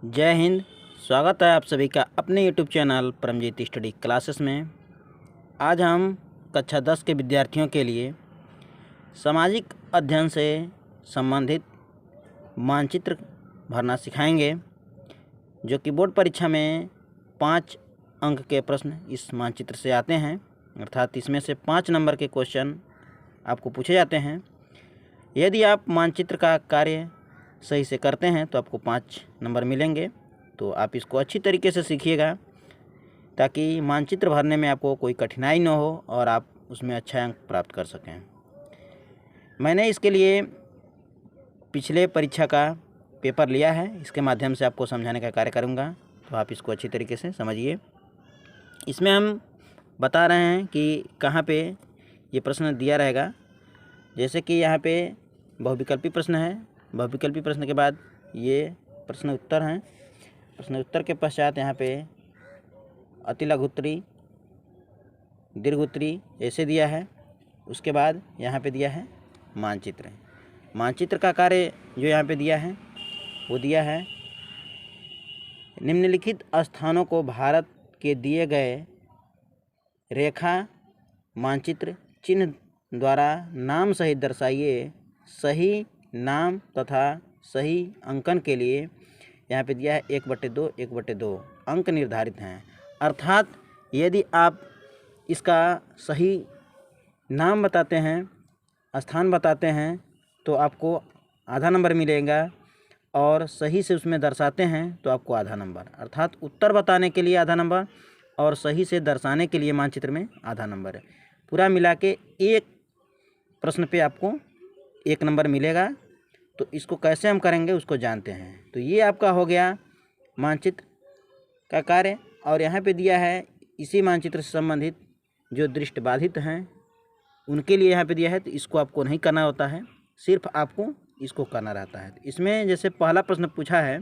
जय हिंद। स्वागत है आप सभी का अपने YouTube channel Paramjeet study classes में। आज हम कक्षा 10 के विद्यार्थियों के लिए सामाजिक अध्ययन से संबंधित मानचित्र भरना सिखाएंगे, जो कि बोर्ड परीक्षा में 5 अंक के प्रश्न इस मानचित्र से आते हैं। अर्थात इसमें से 5 नंबर के क्वेश्चन आपको पूछे जाते हैं। यदि आप मानचित्र का कार्य सही से करते हैं तो आपको 5 नंबर मिलेंगे। तो आप इसको अच्छी तरीके से सीखिएगा ताकि मानचित्र भरने में आपको कोई कठिनाई न हो और आप उसमें अच्छा अंक प्राप्त कर सकें। मैंने इसके लिए पिछले परीक्षा का पेपर लिया है, इसके माध्यम से आपको समझाने का कार्य करूँगा, तो आप इसको अच्छी तरीके से समझिए। इसमें हम बता रहे हैं कि कहाँ पे ये प्रश्न दिया रहेगा। जैसे कि यहाँ पे बहुविकल्पी प्रश्न है, बहुविकल्पी प्रश्न के बाद ये प्रश्न उत्तर हैं। प्रश्न उत्तर के पश्चात यहाँ पे अति लघु उत्तरी, दीर्घ उत्तरी ऐसे दिया है। उसके बाद यहाँ पे दिया है मानचित्र। मानचित्र का कार्य जो यहाँ पे दिया है वो दिया है, निम्नलिखित स्थानों को भारत के दिए गए रेखा मानचित्र चिन्ह द्वारा नाम सहित दर्शाइए। सही नाम तथा सही अंकन के लिए यहाँ पे दिया है 1/2 1/2 अंक निर्धारित हैं। अर्थात यदि आप इसका सही नाम बताते हैं, स्थान बताते हैं, तो आपको आधा नंबर मिलेगा, और सही से उसमें दर्शाते हैं तो आपको आधा नंबर। अर्थात उत्तर बताने के लिए आधा नंबर और सही से दर्शाने के लिए मानचित्र में आधा नंबर है। पूरा मिला के एक प्रश्न पे आपको 1 नंबर मिलेगा। तो इसको कैसे हम करेंगे उसको जानते हैं। तो ये आपका हो गया मानचित्र का कार्य। और यहाँ पे दिया है इसी मानचित्र से संबंधित जो दृष्टिबाधित हैं उनके लिए यहाँ पे दिया है, तो इसको आपको नहीं करना होता है, सिर्फ आपको इसको करना रहता है। तो इसमें जैसे पहला प्रश्न पूछा है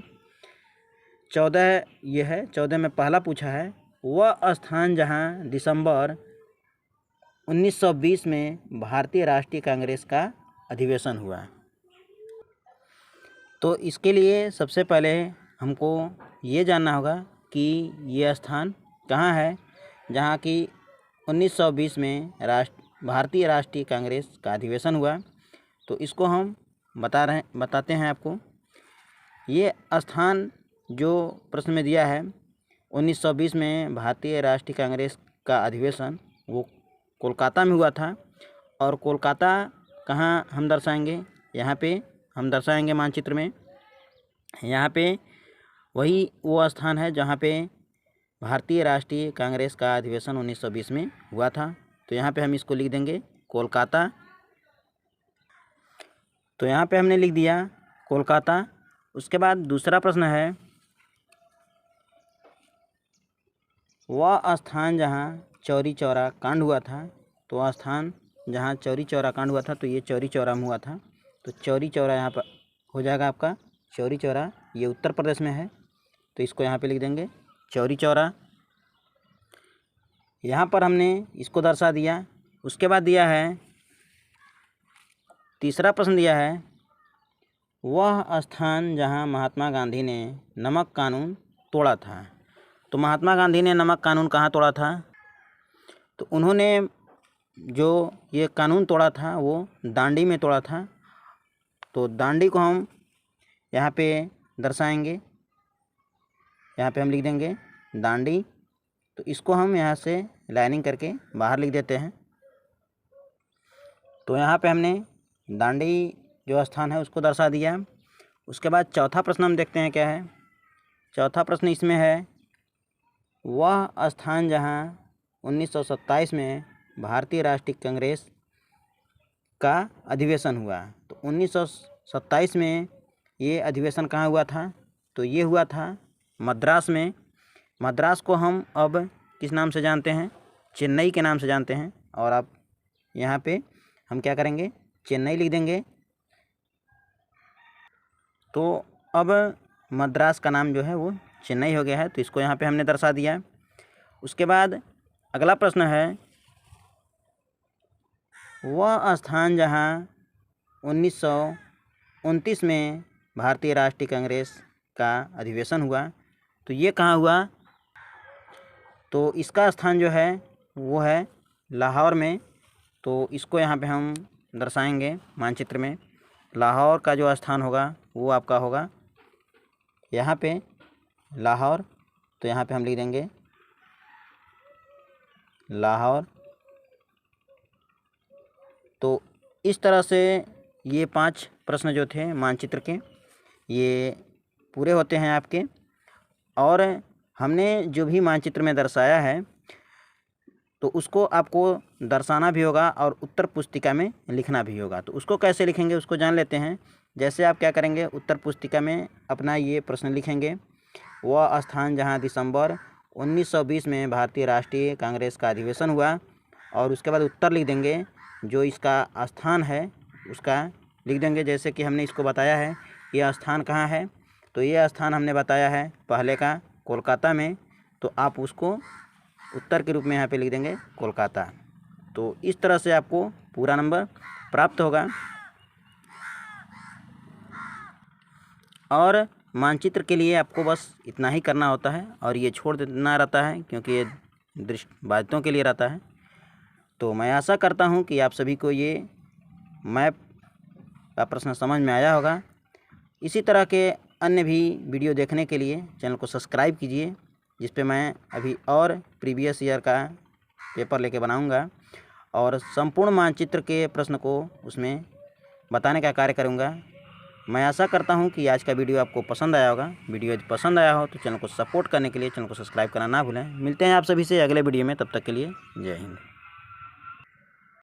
14, ये है 14 में पहला पूछा है, वह स्थान जहाँ दिसंबर 1920 में भारतीय राष्ट्रीय कांग्रेस का अधिवेशन हुआ। तो इसके लिए सबसे पहले हमको ये जानना होगा कि ये स्थान कहाँ है जहाँ की 1920 में भारतीय राष्ट्रीय कांग्रेस का अधिवेशन हुआ। तो इसको हम बताते हैं आपको। ये स्थान जो प्रश्न में दिया है 1920 में भारतीय राष्ट्रीय कांग्रेस का अधिवेशन, वो कोलकाता में हुआ था। और कोलकाता कहाँ हम दर्शाएंगे, यहाँ पे हम दर्शाएंगे मानचित्र में। यहाँ पे वही वो स्थान है जहाँ पे भारतीय राष्ट्रीय कांग्रेस का अधिवेशन 1920 में हुआ था। तो यहाँ पे हम इसको लिख देंगे कोलकाता। तो यहाँ पे हमने लिख दिया कोलकाता। उसके बाद दूसरा प्रश्न है, वह स्थान जहाँ चौरी चौरा कांड हुआ था। तो वह स्थान जहाँ चौरी चौरा कांड हुआ था, तो ये चौरी चौरा में हुआ था। तो चौरी चौरा यहाँ पर हो जाएगा आपका चौरी चौरा, ये उत्तर प्रदेश में है। तो इसको यहाँ पे लिख देंगे चौरी चौरा। यहाँ पर हमने इसको दर्शा दिया। उसके बाद दिया है तीसरा प्रश्न दिया है, वह स्थान जहाँ महात्मा गांधी ने नमक कानून तोड़ा था। तो महात्मा गांधी ने नमक कानून कहाँ तोड़ा था, तो उन्होंने जो ये कानून तोड़ा था वो दांडी में तोड़ा था। तो दांडी को हम यहाँ पे दर्शाएंगे, यहाँ पे हम लिख देंगे दांडी। तो इसको हम यहाँ से लाइनिंग करके बाहर लिख देते हैं। तो यहाँ पे हमने दांडी जो स्थान है उसको दर्शा दिया। उसके बाद चौथा प्रश्न हम देखते हैं क्या है। चौथा प्रश्न इसमें है, वह स्थान जहाँ 1927 में भारतीय राष्ट्रीय कांग्रेस का अधिवेशन हुआ। तो 1927 में ये अधिवेशन कहाँ हुआ था, तो ये हुआ था मद्रास में। मद्रास को हम अब किस नाम से जानते हैं, चेन्नई के नाम से जानते हैं। और अब यहाँ पे हम क्या करेंगे, चेन्नई लिख देंगे। तो अब मद्रास का नाम जो है वो चेन्नई हो गया है। तो इसको यहाँ पे हमने दर्शा दिया। उसके बाद अगला प्रश्न है, वह स्थान जहाँ 1929 में भारतीय राष्ट्रीय कांग्रेस का अधिवेशन हुआ, तो ये कहाँ हुआ? तो इसका स्थान जो है वो है लाहौर में। तो इसको यहाँ पे हम दर्शाएंगे मानचित्र में। लाहौर का जो स्थान होगा वो आपका होगा यहाँ पे लाहौर। तो यहाँ पे हम लिख देंगे लाहौर। तो इस तरह से ये 5 प्रश्न जो थे मानचित्र के, ये पूरे होते हैं आपके। और हमने जो भी मानचित्र में दर्शाया है तो उसको आपको दर्शाना भी होगा और उत्तर पुस्तिका में लिखना भी होगा। तो उसको कैसे लिखेंगे उसको जान लेते हैं। जैसे आप क्या करेंगे, उत्तर पुस्तिका में अपना ये प्रश्न लिखेंगे, वह स्थान जहां दिसंबर 1920 में भारतीय राष्ट्रीय कांग्रेस का अधिवेशन हुआ। और उसके बाद उत्तर लिख देंगे, जो इसका स्थान है उसका लिख देंगे। जैसे कि हमने इसको बताया है यह स्थान कहाँ है, तो यह स्थान हमने बताया है पहले का कोलकाता में। तो आप उसको उत्तर के रूप में यहाँ पे लिख देंगे कोलकाता। तो इस तरह से आपको पूरा नंबर प्राप्त होगा। और मानचित्र के लिए आपको बस इतना ही करना होता है और ये छोड़ देना रहता है, क्योंकि ये दृष्टिबाधितों के लिए रहता है। तो मैं आशा करता हूँ कि आप सभी को ये मैप का प्रश्न समझ में आया होगा। इसी तरह के अन्य भी वीडियो देखने के लिए चैनल को सब्सक्राइब कीजिए, जिस पे मैं अभी और प्रीवियस ईयर का पेपर लेके बनाऊंगा और संपूर्ण मानचित्र के प्रश्न को उसमें बताने का कार्य करूंगा। मैं आशा करता हूं कि आज का वीडियो आपको पसंद आया होगा। वीडियो यदि पसंद आया हो तो चैनल को सपोर्ट करने के लिए चैनल को सब्सक्राइब करना ना भूलें। मिलते हैं आप सभी से अगले वीडियो में, तब तक के लिए जय हिंद।